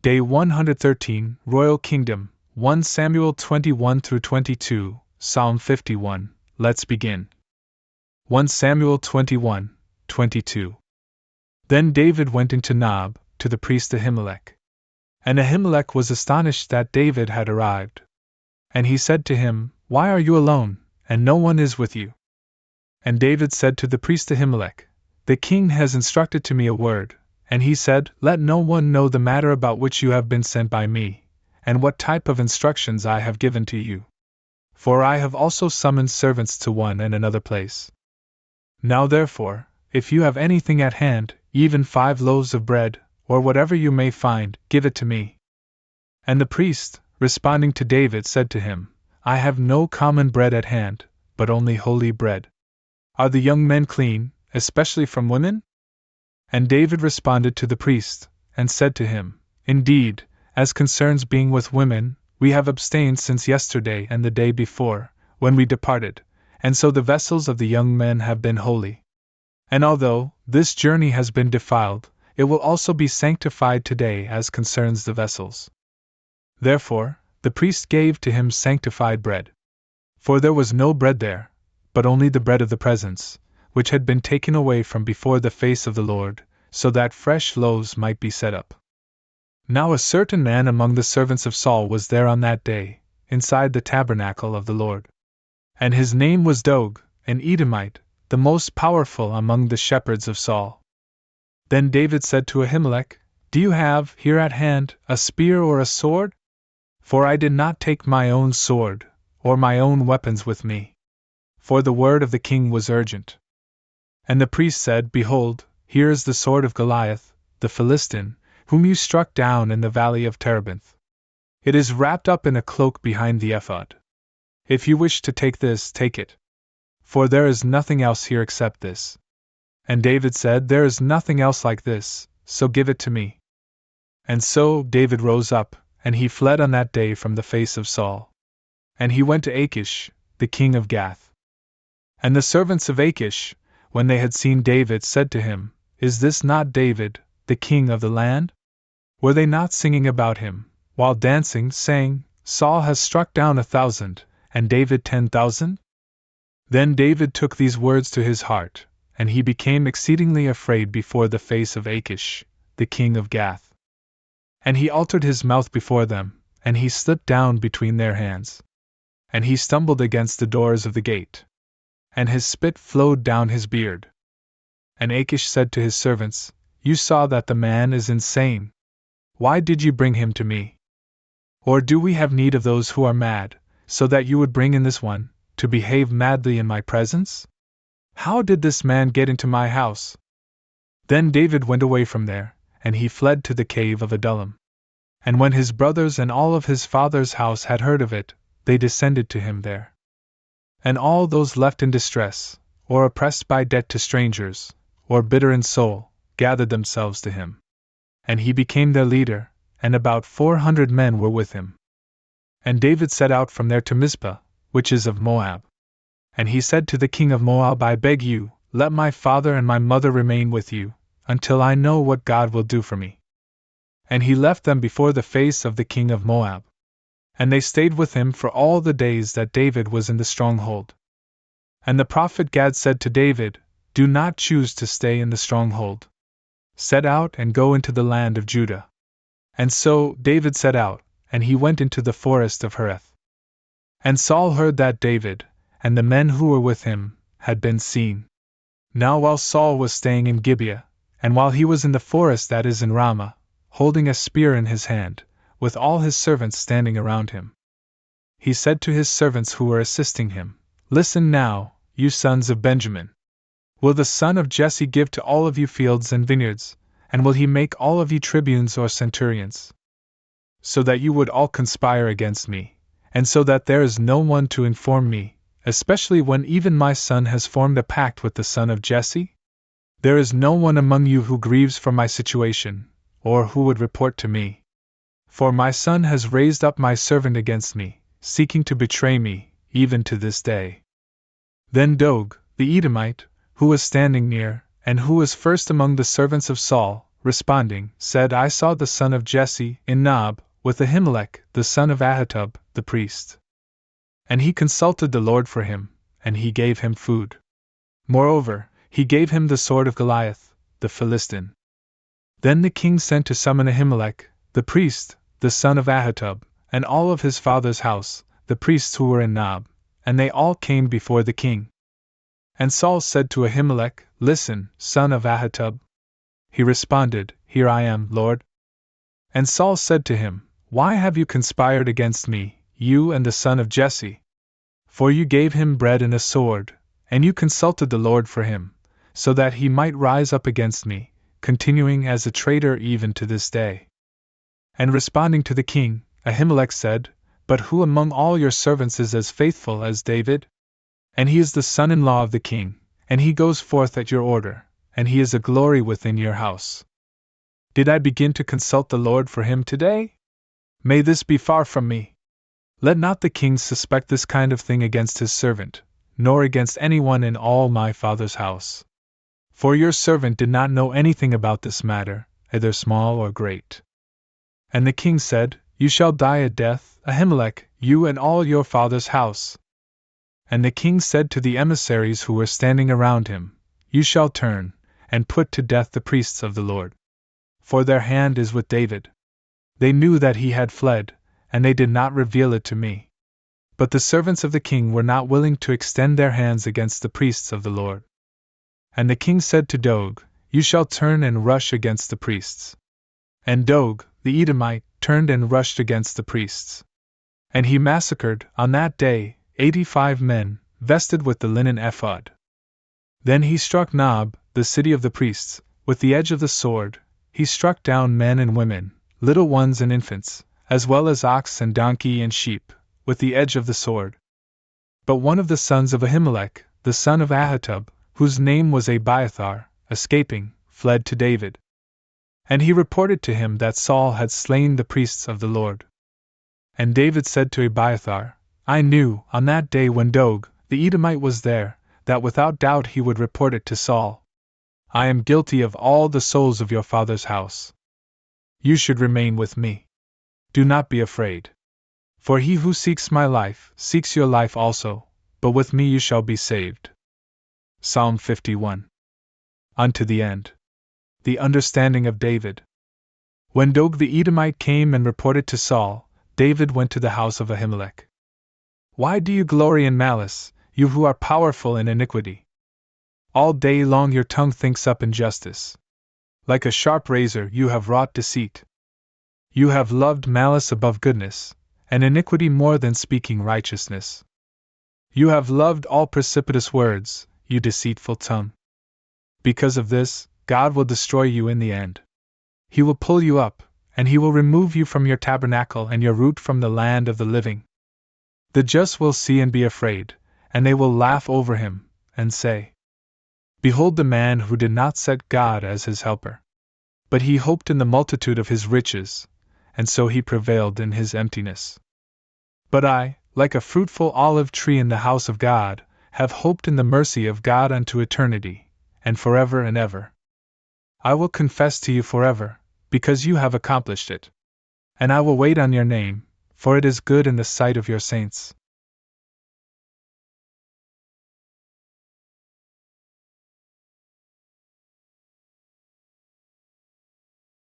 Day 113, Royal Kingdom, 1 Samuel 21-22, Psalm 51. Let's begin. 1 Samuel 21-22. Then David went into Nob, to the priest Ahimelech. And Ahimelech was astonished that David had arrived. And he said to him, Why are you alone, and no one is with you? And David said to the priest Ahimelech, The king has instructed to me a word. And he said, Let no one know the matter about which you have been sent by me, and what type of instructions I have given to you. For I have also summoned servants to one and another place. Now therefore, if you have anything at hand, even 5 loaves of bread, or whatever you may find, give it to me. And the priest, responding to David, said to him, I have no common bread at hand, but only holy bread. Are the young men clean, especially from women? And David responded to the priest, and said to him, Indeed, as concerns being with women, we have abstained since yesterday and the day before, when we departed, and so the vessels of the young men have been holy. And although this journey has been defiled, it will also be sanctified today as concerns the vessels. Therefore, the priest gave to him sanctified bread. For there was no bread there, but only the bread of the presence, which had been taken away from before the face of the Lord, so that fresh loaves might be set up. Now a certain man among the servants of Saul was there on that day, inside the tabernacle of the Lord. And his name was Doeg, an Edomite, the most powerful among the shepherds of Saul. Then David said to Ahimelech, Do you have, here at hand, a spear or a sword? For I did not take my own sword, or my own weapons with me. For the word of the king was urgent. And the priest said, Behold, here is the sword of Goliath, the Philistine, whom you struck down in the valley of Terebinth. It is wrapped up in a cloak behind the ephod. If you wish to take this, take it. For there is nothing else here except this. And David said, There is nothing else like this, so give it to me. And so David rose up, and he fled on that day from the face of Saul. And he went to Achish, the king of Gath. And the servants of Achish, when they had seen David, said to him, Is this not David, the king of the land? Were they not singing about him, while dancing, saying, Saul has struck down 1,000, and David 10,000? Then David took these words to his heart, and he became exceedingly afraid before the face of Achish, the king of Gath. And he altered his mouth before them, and he slipped down between their hands. And he stumbled against the doors of the gate. And his spit flowed down his beard. And Achish said to his servants, You saw that the man is insane. Why did you bring him to me? Or do we have need of those who are mad, so that you would bring in this one, to behave madly in my presence? How did this man get into my house? Then David went away from there, and he fled to the cave of Adullam. And when his brothers and all of his father's house had heard of it, they descended to him there. And all those left in distress, or oppressed by debt to strangers, or bitter in soul, gathered themselves to him. And he became their leader, and about 400 men were with him. And David set out from there to Mizpah, which is of Moab. And he said to the king of Moab, I beg you, let my father and my mother remain with you, until I know what God will do for me. And he left them before the face of the king of Moab. And they stayed with him for all the days that David was in the stronghold. And the prophet Gad said to David, Do not choose to stay in the stronghold. Set out and go into the land of Judah. And so David set out, and he went into the forest of Hereth. And Saul heard that David, and the men who were with him, had been seen. Now while Saul was staying in Gibeah, and while he was in the forest that is in Ramah, holding a spear in his hand, with all his servants standing around him, he said to his servants who were assisting him, Listen now, you sons of Benjamin. Will the son of Jesse give to all of you fields and vineyards, and will he make all of you tribunes or centurions? So that you would all conspire against me, and so that there is no one to inform me, especially when even my son has formed a pact with the son of Jesse? There is no one among you who grieves for my situation, or who would report to me. For my son has raised up my servant against me, seeking to betray me, even to this day. Then Doeg, the Edomite, who was standing near, and who was first among the servants of Saul, responding, said, I saw the son of Jesse in Nob, with Ahimelech, the son of Ahitub, the priest. And he consulted the Lord for him, and he gave him food. Moreover, he gave him the sword of Goliath, the Philistine. Then the king sent to summon Ahimelech, the priest, the son of Ahitub, and all of his father's house, the priests who were in Nob, and they all came before the king. And Saul said to Ahimelech, Listen, son of Ahitub. He responded, Here I am, Lord. And Saul said to him, Why have you conspired against me, you and the son of Jesse? For you gave him bread and a sword, and you consulted the Lord for him, so that he might rise up against me, continuing as a traitor even to this day. And responding to the king, Ahimelech said, But who among all your servants is as faithful as David? And he is the son-in-law of the king, and he goes forth at your order, and he is a glory within your house. Did I begin to consult the Lord for him today? May this be far from me. Let not the king suspect this kind of thing against his servant, nor against anyone in all my father's house. For your servant did not know anything about this matter, either small or great. And the king said, You shall die a death, Ahimelech, you and all your father's house. And the king said to the emissaries who were standing around him, You shall turn, and put to death the priests of the Lord. For their hand is with David. They knew that he had fled, and they did not reveal it to me. But the servants of the king were not willing to extend their hands against the priests of the Lord. And the king said to Dog, You shall turn and rush against the priests. And Dog, the Edomite, turned and rushed against the priests. And he massacred, on that day, 85 men, vested with the linen ephod. Then he struck Nob, the city of the priests, with the edge of the sword. He struck down men and women, little ones and infants, as well as ox and donkey and sheep, with the edge of the sword. But one of the sons of Ahimelech, the son of Ahitub, whose name was Abiathar, escaping, fled to David. And he reported to him that Saul had slain the priests of the Lord. And David said to Abiathar, I knew, on that day when Dog, the Edomite, was there, that without doubt he would report it to Saul. I am guilty of all the souls of your father's house. You should remain with me. Do not be afraid. For he who seeks my life seeks your life also, but with me you shall be saved. Psalm 51. Unto the end. The understanding of David. When Dog the Edomite came and reported to Saul, David went to the house of Ahimelech. Why do you glory in malice, you who are powerful in iniquity? All day long your tongue thinks up injustice. Like a sharp razor you have wrought deceit. You have loved malice above goodness, and iniquity more than speaking righteousness. You have loved all precipitous words, you deceitful tongue. Because of this, God will destroy you in the end. He will pull you up, and he will remove you from your tabernacle and your root from the land of the living. The just will see and be afraid, and they will laugh over him, and say, Behold the man who did not set God as his helper. But he hoped in the multitude of his riches, and so he prevailed in his emptiness. But I, like a fruitful olive tree in the house of God, have hoped in the mercy of God unto eternity, and forever and ever. I will confess to you forever, because you have accomplished it. And I will wait on your name, for it is good in the sight of your saints.